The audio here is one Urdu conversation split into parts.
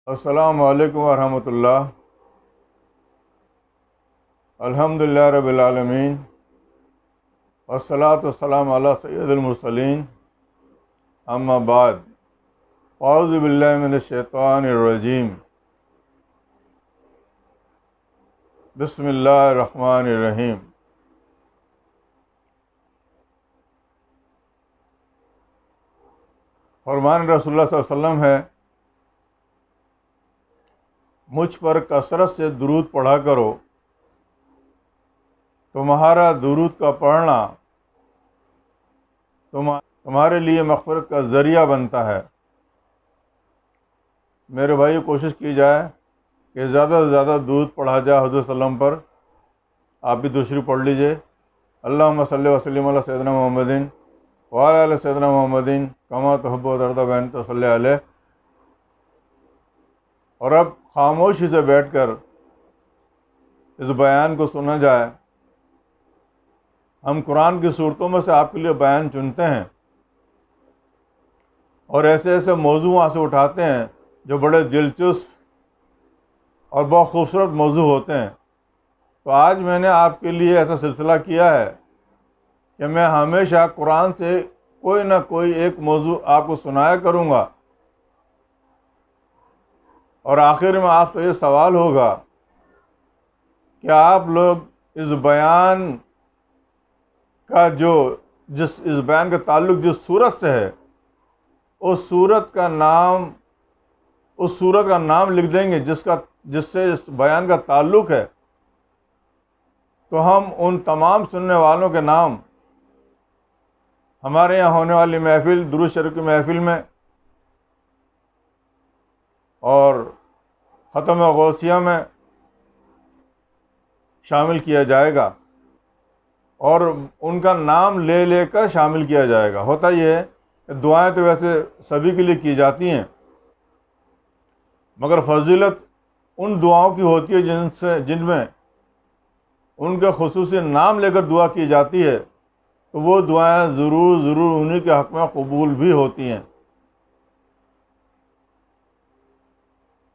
السلام علیکم ورحمۃ اللہ۔ الحمدللہ رب العالمین، والصلاۃ والسلام علی سید المرسلین، اما بعد، اعوذ باللہ من الشیطان الرجیم، بسم اللہ الرحمن الرحیم۔ فرمان رسول اللہ صلی اللہ علیہ وسلم ہے، مجھ پر کثرت سے درود پڑھا کرو، تمہارا درود کا پڑھنا تمہارے لیے مغفرت کا ذریعہ بنتا ہے۔ میرے بھائی، کوشش کی جائے کہ زیادہ سے زیادہ درود پڑھا جائے حضرت صلی اللہ علیہ وسلم پر۔ آپ بھی دوسری پڑھ لیجئے، اللہم صلی وسلم علی سیدنا محمدin وعلی آل سیدنا محمدin کما تحب و ترضی بین تصلی علیہ۔ اور اب خاموشی سے بیٹھ کر اس بیان کو سنا جائے۔ ہم قرآن کی صورتوں میں سے آپ کے لیے بیان چنتے ہیں اور ایسے ایسے موضوع وہاں سے اٹھاتے ہیں جو بڑے دلچسپ اور بہت خوبصورت موضوع ہوتے ہیں۔ تو آج میں نے آپ کے لیے ایسا سلسلہ کیا ہے کہ میں ہمیشہ قرآن سے کوئی نہ کوئی ایک موضوع آپ کو سنایا کروں گا، اور آخر میں آپ سے یہ سوال ہوگا کہ آپ لوگ اس بیان کا اس بیان کا تعلق جس صورت سے ہے، اس صورت کا نام لکھ دیں گے جس سے اس بیان کا تعلق ہے، تو ہم ان تمام سننے والوں کے نام ہمارے یہاں ہونے والی محفل درود شریف کی محفل میں اور ختم غوثیہ میں شامل کیا جائے گا، اور ان کا نام لے لے کر شامل کیا جائے گا۔ ہوتا یہ ہے کہ دعائیں تو ویسے سبھی کے لیے کی جاتی ہیں، مگر فضیلت ان دعاؤں کی ہوتی ہے جن میں ان کے خصوصی نام لے کر دعا کی جاتی ہے، تو وہ دعائیں ضرور انہی کے حق میں قبول بھی ہوتی ہیں۔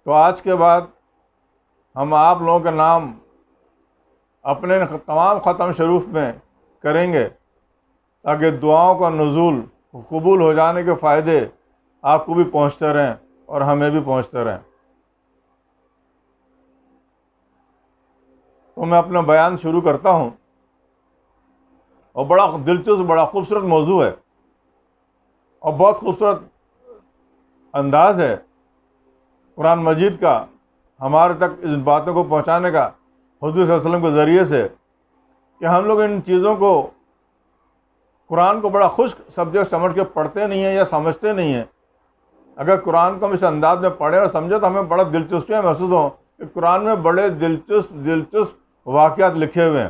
تو آج کے بعد ہم آپ لوگوں کے نام اپنے تمام ختم شریف میں کریں گے، تاکہ دعاؤں کا نزول قبول ہو جانے کے فائدے آپ کو بھی پہنچتے رہیں اور ہمیں بھی پہنچتے رہیں۔ تو میں اپنا بیان شروع کرتا ہوں، اور بڑا دلچسپ، بڑا خوبصورت موضوع ہے اور بہت خوبصورت انداز ہے قرآن مجید کا ہمارے تک اس باتوں کو پہنچانے کا، حضور صلی اللہ علیہ وسلم کے ذریعے سے، کہ ہم لوگ ان چیزوں کو، قرآن کو بڑا خشک سبجیکٹ سمجھ کے پڑھتے نہیں ہیں یا سمجھتے نہیں ہیں۔ اگر قرآن کو ہم اس انداز میں پڑھیں اور سمجھیں تو ہمیں بڑا دلچسپیاں محسوس ہوں کہ قرآن میں بڑے دلچسپ واقعات لکھے ہوئے ہیں،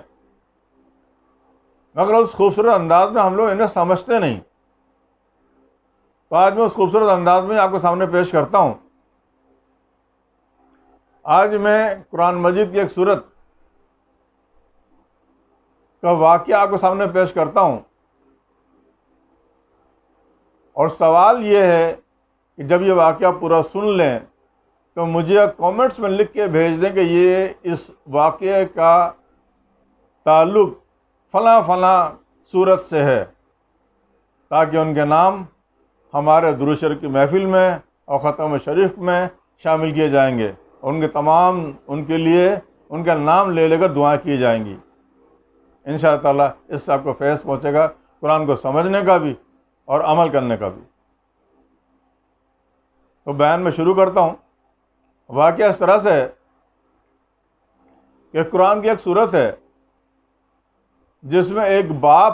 مگر اس خوبصورت انداز میں ہم لوگ انہیں سمجھتے نہیں۔ تو آج میں اس خوبصورت انداز میں آپ کے سامنے پیش کرتا ہوں۔ آج میں قرآن مجید کی ایک سورت کا واقعہ آپ کے سامنے پیش کرتا ہوں، اور سوال یہ ہے کہ جب یہ واقعہ پورا سن لیں تو مجھے کامنٹس میں لکھ کے بھیج دیں کہ یہ اس واقعے کا تعلق فلاں فلاں سورت سے ہے، تاکہ ان کے نام ہمارے درود شریف کی محفل میں اور ختم شریف میں شامل کیے جائیں گے، اور ان کے لیے ان کا نام لے لے کر دعائیں کی جائیں گی۔ انشاءاللہ تعالیٰ اس سے آپ کو فیض پہنچے گا، قرآن کو سمجھنے کا بھی اور عمل کرنے کا بھی۔ تو بیان میں شروع کرتا ہوں۔ واقعہ اس طرح سے ہے کہ قرآن کی ایک سورت ہے جس میں ایک باپ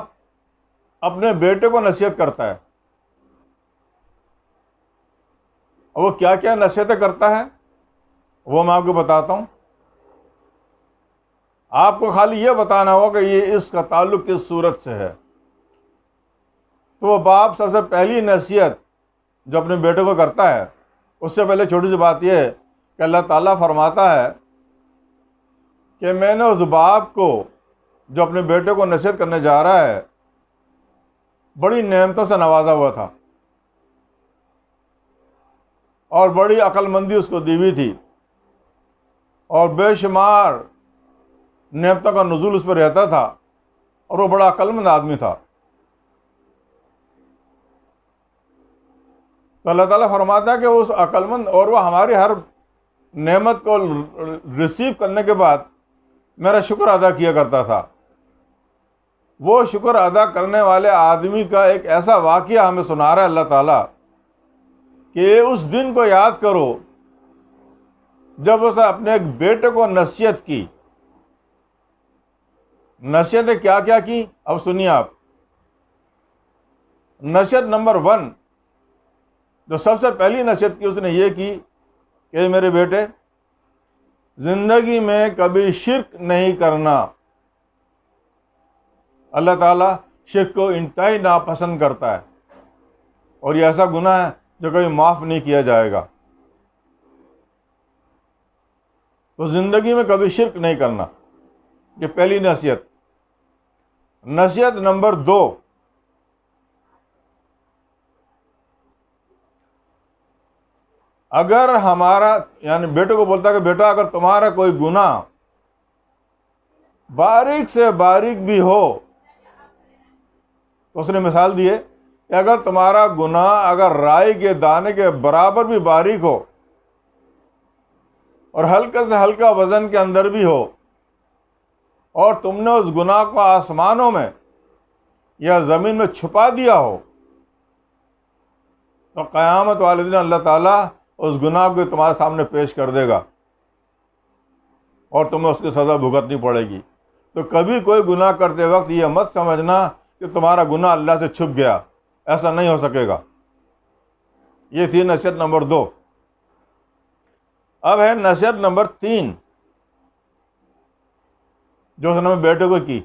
اپنے بیٹے کو نصیحت کرتا ہے، اور وہ کیا کیا نصیحتیں کرتا ہے وہ میں آپ کو بتاتا ہوں۔ آپ کو خالی یہ بتانا ہوگا کہ یہ اس کا تعلق کس سورت سے ہے۔ تو وہ باپ سب سے پہلی نصیحت جو اپنے بیٹے کو کرتا ہے، اس سے پہلے چھوٹی سی بات یہ ہے کہ اللہ تعالیٰ فرماتا ہے کہ میں نے اس باپ کو جو اپنے بیٹے کو نصیحت کرنے جا رہا ہے بڑی نعمتوں سے نوازا ہوا تھا، اور بڑی عقل مندی اس کو دی ہوئی تھی، اور بے شمار نعمتوں کا نزول اس پر رہتا تھا، اور وہ بڑا عقل مند آدمی تھا۔ تو اللہ تعالیٰ فرماتا ہے کہ اس عقل مند، اور وہ ہماری ہر نعمت کو ریسیو کرنے کے بعد میرا شکر ادا کیا کرتا تھا۔ وہ شکر ادا کرنے والے آدمی کا ایک ایسا واقعہ ہمیں سنا رہا ہے اللہ تعالیٰ کہ اس دن کو یاد کرو جب اس نے اپنے ایک بیٹے کو نصیحت کی۔ نصیحتیں کیا کیا کی، اب سنیے آپ۔ نصیحت نمبر 1، جو سب سے پہلی نصیحت کی اس نے یہ کی کہ میرے بیٹے، زندگی میں کبھی شرک نہیں کرنا۔ اللہ تعالیٰ شرک کو انتہائی ناپسند کرتا ہے، اور یہ ایسا گناہ ہے جو کبھی معاف نہیں کیا جائے گا۔ تو زندگی میں کبھی شرک نہیں کرنا، یہ پہلی نصیحت۔ نصیحت نمبر 2، اگر ہمارا، یعنی بیٹے کو بولتا ہے کہ بیٹا اگر تمہارا کوئی گناہ باریک سے باریک بھی ہو، تو اس نے مثال دی ہے کہ اگر تمہارا گناہ اگر رائی کے دانے کے برابر بھی باریک ہو، اور ہلکے سے ہلکا وزن کے اندر بھی ہو، اور تم نے اس گناہ کو آسمانوں میں یا زمین میں چھپا دیا ہو، تو قیامت والے دن اللہ تعالیٰ اس گناہ کو تمہارے سامنے پیش کر دے گا، اور تمہیں اس کی سزا بھگتنی پڑے گی۔ تو کبھی کوئی گناہ کرتے وقت یہ مت سمجھنا کہ تمہارا گناہ اللہ سے چھپ گیا، ایسا نہیں ہو سکے گا۔ یہ تھی نصیحت نمبر 2۔ اب ہے نصیحت نمبر 3، جو اس نے بیٹے کو کی۔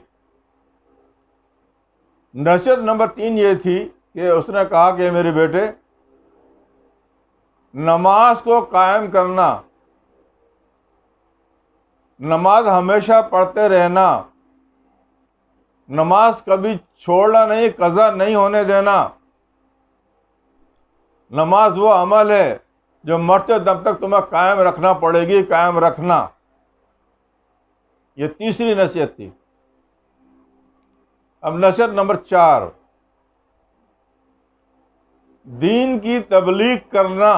نصیحت نمبر 3 یہ تھی کہ اس نے کہا کہ میرے بیٹے، نماز کو قائم کرنا، نماز ہمیشہ پڑھتے رہنا، نماز کبھی چھوڑنا نہیں، قضا نہیں ہونے دینا۔ نماز وہ عمل ہے جو مرتے دم تک تمہیں قائم رکھنا پڑے گی، قائم رکھنا۔ یہ تیسری نصیحت تھی۔ اب نصیحت نمبر 4، دین کی تبلیغ کرنا،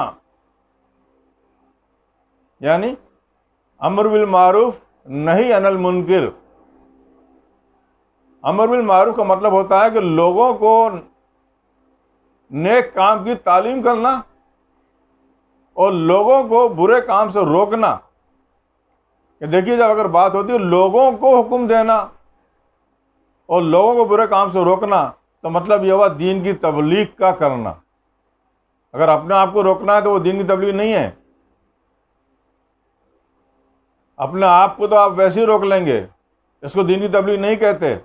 یعنی امر بالمعروف نہی عن المنکر۔ امر بالمعروف کا مطلب ہوتا ہے کہ لوگوں کو نیک کام کی تعلیم کرنا، اور لوگوں کو برے کام سے روکنا۔ کہ دیکھیے، جب اگر بات ہوتی ہے لوگوں کو حکم دینا اور لوگوں کو برے کام سے روکنا، تو مطلب یہ ہوا دین کی تبلیغ کا کرنا۔ اگر اپنے آپ کو روکنا ہے تو وہ دین کی تبلیغ نہیں ہے۔ اپنے آپ کو تو آپ ویسے ہی روک لیں گے، اس کو دین کی تبلیغ نہیں کہتے۔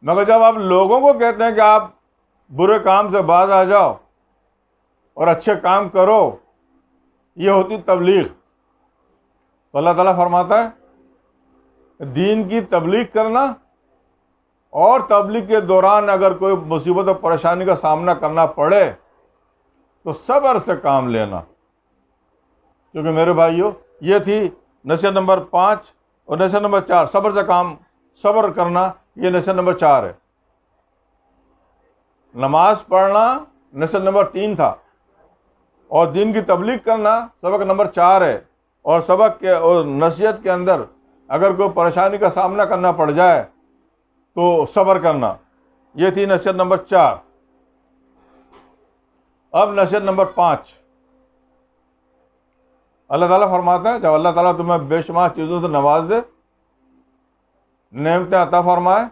مگر جب آپ لوگوں کو کہتے ہیں کہ آپ برے کام سے باز آ جاؤ اور اچھے کام کرو، یہ ہوتی تبلیغ۔ تو اللہ تعالیٰ فرماتا ہے کہ دین کی تبلیغ کرنا، اور تبلیغ کے دوران اگر کوئی مصیبت اور پریشانی کا سامنا کرنا پڑے تو صبر سے کام لینا۔ کیونکہ میرے بھائیوں، یہ تھی نصیحت نمبر 5، اور نصیحت نمبر 4 صبر سے کام، صبر کرنا، یہ نصیحت نمبر 4 ہے۔ نماز پڑھنا نصیحت نمبر 3 تھا، اور دین کی تبلیغ کرنا سبق نمبر 4 ہے۔ اور سبق کے اور نصیحت کے اندر اگر کوئی پریشانی کا سامنا کرنا پڑ جائے تو صبر کرنا، یہ تھی نصیحت نمبر 4۔ اب نصیحت نمبر 5، اللہ تعالیٰ فرماتا ہے جب اللہ تعالیٰ تمہیں بے شمار چیزوں سے نواز دے، نعمتیں عطا فرمائے،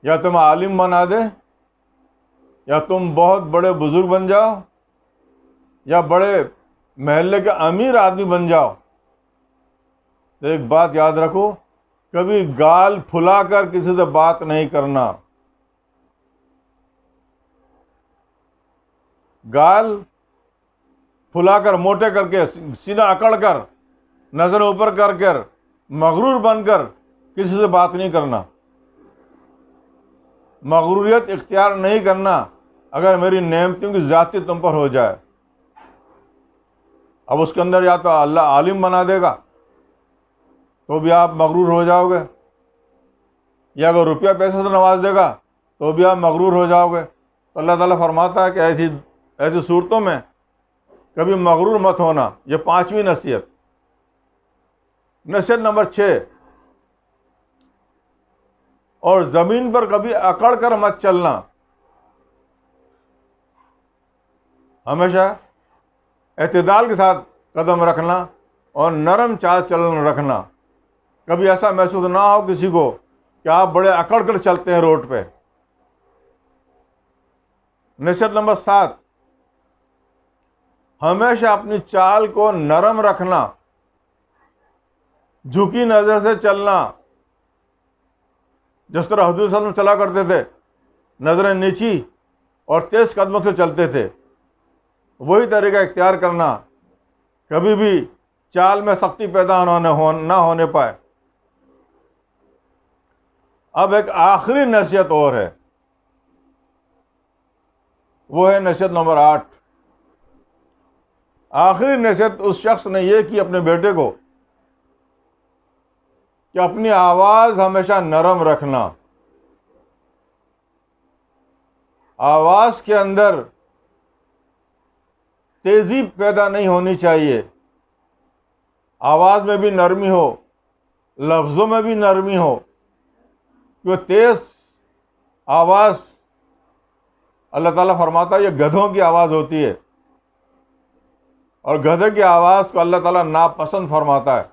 یا تم عالم بنا دے، یا تم بہت بڑے بزرگ بن جاؤ، یا بڑے محلے کے امیر آدمی بن جاؤ، تو ایک بات یاد رکھو، کبھی گال پھلا کر کسی سے بات نہیں کرنا۔ گال پھلا کر، موٹے کر کے، سینہ اکڑ کر، نظر اوپر کر مغرور بن کر کسی سے بات نہیں کرنا۔ مغروریت اختیار نہیں کرنا اگر میری نعمتوں کی زیادتی تم پر ہو جائے۔ اب اس کے اندر یا تو اللہ عالم بنا دے گا تو بھی آپ مغرور ہو جاؤ گے، یا اگر روپیہ پیسے سے نواز دے گا تو بھی آپ مغرور ہو جاؤ گے۔ تو اللہ تعالیٰ فرماتا ہے کہ ایسی صورتوں میں کبھی مغرور مت ہونا۔ یہ 5ویں نصیحت۔ نصیحت نمبر 6، اور زمین پر کبھی اکڑ کر مت چلنا۔ ہمیشہ اعتدال کے ساتھ قدم رکھنا اور نرم چال چلن رکھنا۔ کبھی ایسا محسوس نہ ہو کسی کو کہ آپ بڑے اکڑ کر چلتے ہیں روڈ پہ۔ نصیحت نمبر 7، ہمیشہ اپنی چال کو نرم رکھنا، جھکی نظر سے چلنا۔ جس طرح حضور صلی اللہ علیہ وسلم چلا کرتے تھے، نظریں نیچی اور تیز قدموں سے چلتے تھے، وہی طریقہ اختیار کرنا، کبھی بھی چال میں سختی پیدا نہ ہونے پائے۔ اب ایک آخری نصیحت اور ہے، وہ ہے نصیحت نمبر 8۔ آخری نصیحت اس شخص نے یہ کی اپنے بیٹے کو کہ اپنی آواز ہمیشہ نرم رکھنا۔ آواز کے اندر تیزی پیدا نہیں ہونی چاہیے، آواز میں بھی نرمی ہو، لفظوں میں بھی نرمی ہو، کیونکہ تیز آواز اللہ تعالیٰ فرماتا ہے یہ گدھوں کی آواز ہوتی ہے، اور گدھے کی آواز کو اللہ تعالیٰ ناپسند فرماتا ہے۔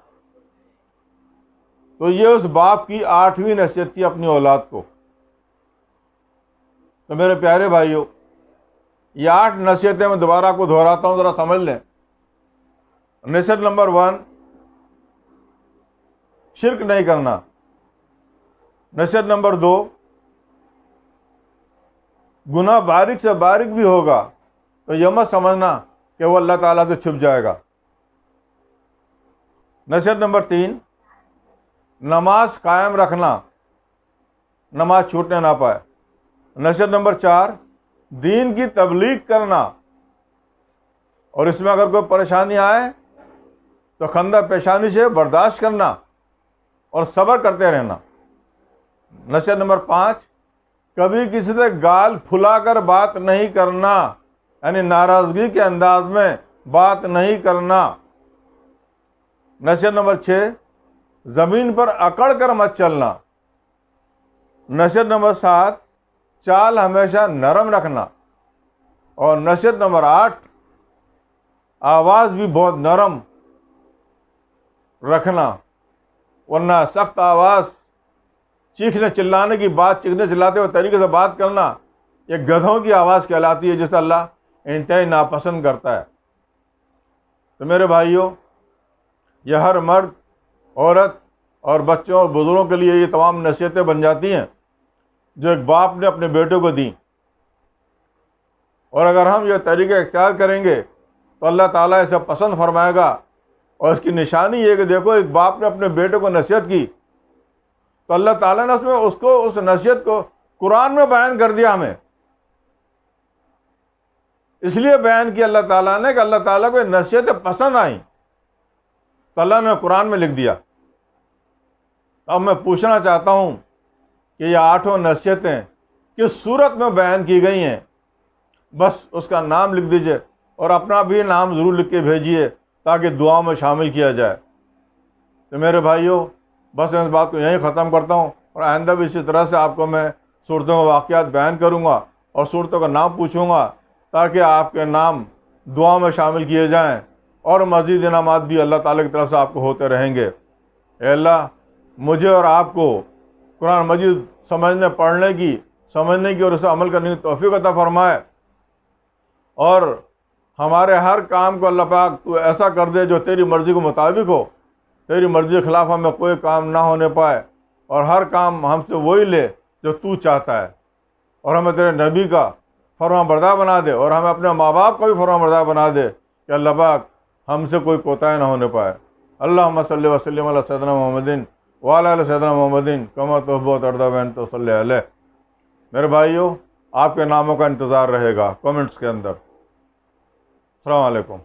تو یہ اس باپ کی 8ویں نصیحت تھی اپنی اولاد کو۔ تو میرے پیارے بھائیوں، یہ 8 نصیحتیں میں دوبارہ کو دہراتا ہوں، ذرا سمجھ لیں۔ نصیحت نمبر 1، شرک نہیں کرنا۔ نصیحت نمبر 2، گناہ باریک سے باریک بھی ہوگا تو یہ مت سمجھنا کہ وہ اللہ تعالیٰ سے چھپ جائے گا۔ نصیحت نمبر 3، نماز قائم رکھنا، نماز چھوٹنے نہ پائے۔ نصیحت نمبر 4، دین کی تبلیغ کرنا، اور اس میں اگر کوئی پریشانی آئے تو خندہ پیشانی سے برداشت کرنا اور صبر کرتے رہنا۔ نصیحت نمبر 5، کبھی کسی سے گال پھلا کر بات نہیں کرنا، یعنی ناراضگی کے انداز میں بات نہیں کرنا۔ نصیحت نمبر 6، زمین پر اکڑ کر مت چلنا۔ نصیحت نمبر 7، چال ہمیشہ نرم رکھنا۔ اور نصیحت نمبر 8، آواز بھی بہت نرم رکھنا، ورنہ سخت آواز، چیخنے چلانے کی بات، چیخنے چلاتے ہوئے طریقے سے بات کرنا، یہ گدھوں کی آواز کہلاتی ہے، جسے اللہ انتہائی ناپسند کرتا ہے۔ تو میرے بھائیوں، یہ ہر مرد، عورت اور بچوں اور بزرگوں کے لیے یہ تمام نصیحتیں بن جاتی ہیں جو ایک باپ نے اپنے بیٹے کو دیں، اور اگر ہم یہ طریقہ اختیار کریں گے تو اللہ تعالیٰ اسے پسند فرمائے گا۔ اور اس کی نشانی یہ کہ دیکھو، ایک باپ نے اپنے بیٹے کو نصیحت کی تو اللہ تعالیٰ نے اس نصیحت کو قرآن میں بیان کر دیا ہمیں۔ اس لیے بیان کیا اللہ تعالیٰ نے کہ اللہ تعالیٰ کو یہ نصیحتیں پسند آئیں تو اللہ نے قرآن میں لکھ دیا۔ اب میں پوچھنا چاہتا ہوں کہ یہ 8 نصیحتیں کس صورت میں بیان کی گئی ہیں؟ بس اس کا نام لکھ دیجئے اور اپنا بھی نام ضرور لکھ کے بھیجیے تاکہ دعاؤں میں شامل کیا جائے۔ تو میرے بھائیوں، بس میں اس بات کو یہیں ختم کرتا ہوں، اور آئندہ بھی اسی طرح سے آپ کو میں صورتوں کے واقعات بیان کروں گا اور صورتوں کا نام پوچھوں گا تاکہ آپ کے نام دعاؤں میں شامل کیے جائیں، اور مزید انعامات بھی اللہ تعالیٰ کی طرف سے آپ کو ہوتے رہیں گے۔ اے اللہ، مجھے اور آپ کو قرآن مجید پڑھنے کی، سمجھنے کی اور اسے عمل کرنے کی توفیق عطا فرمائے، اور ہمارے ہر کام کو اللہ پاک تو ایسا کر دے جو تیری مرضی کے مطابق ہو، تیری مرضی کے خلاف ہمیں کوئی کام نہ ہونے پائے، اور ہر کام ہم سے وہی لے جو تو چاہتا ہے، اور ہمیں تیرے نبی کا فرمان بردار بنا دے، اور ہمیں اپنے ماں باپ کا بھی فرمان بردار بنا دے کہ اللہ پاک ہم سے کوئی کوتاہی نہ ہونے پائے۔ اللہم صلی وسلم علی سیدنا محمد وعلی آل سیدنا محمد کما تحب و ترضی وانت صلی علیہ۔ میرے بھائیوں، آپ کے ناموں کا انتظار رہے گا کمنٹس کے اندر۔ السلام علیکم۔